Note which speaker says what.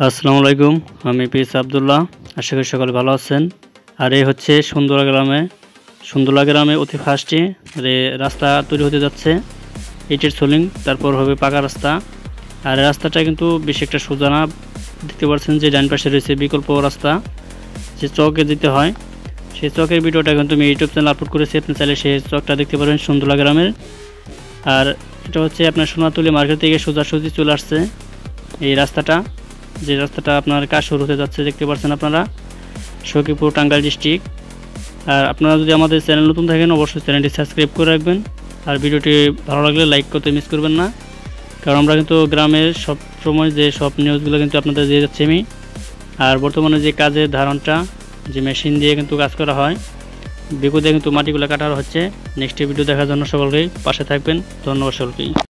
Speaker 1: আসসালামু আলাইকুম। আমি পিস আব্দুল্লাহ। আশা করি সকলে ভালো আছেন। আর এই হচ্ছে সুন্দরলা গ্রামে অতি ফার্স্টে রাস্তা তৈরি হতে যাচ্ছে। ইটের সোলিং, তারপর হবে পাকা রাস্তা। আর এই রাস্তাটা কিন্তু বেশি একটা সোজা না। দেখতে পাচ্ছেন যে ডান পাশে রয়েছে বিকল্প রাস্তা, যে চকে যেতে হয়। সেই চকের ভিডিওটা কিন্তু আমি ইউটিউব চ্যানেল আপলোড করেছি, আপনি চাইলে সেই চকটা দেখতে পারবেন সুন্দরলা গ্রামের। আর এটা হচ্ছে আপনার সোনাতলি মার্কেট থেকে সোজাসুজি চলে আসছে এই রাস্তাটা, যে রাস্তাটা আপনার কাজ শুরু হতে যাচ্ছে। দেখতে পাচ্ছেন আপনারা, সখীপুর, টাঙ্গাইল ডিস্ট্রিক্ট। আর আপনারা যদি আমাদের চ্যানেল নতুন থাকেন, অবশ্যই চ্যানেলটি সাবস্ক্রাইব করে রাখবেন। আর ভিডিওটি ভালো লাগলে লাইক করতে মিস করবেন না, কারণ আমরা কিন্তু গ্রামের সব সময় যে সব নিউজগুলো কিন্তু আপনাদের দিয়ে যাচ্ছি আমি। আর বর্তমানে যে কাজের ধারণটা, যে মেশিন দিয়ে কিন্তু কাজ করা হয়, বেকু দিয়ে কিন্তু মাটিগুলো কাটা হচ্ছে। নেক্সট ভিডিও দেখার জন্য সকলকেই পাশে থাকবেন। ধন্যবাদ সকলকেই।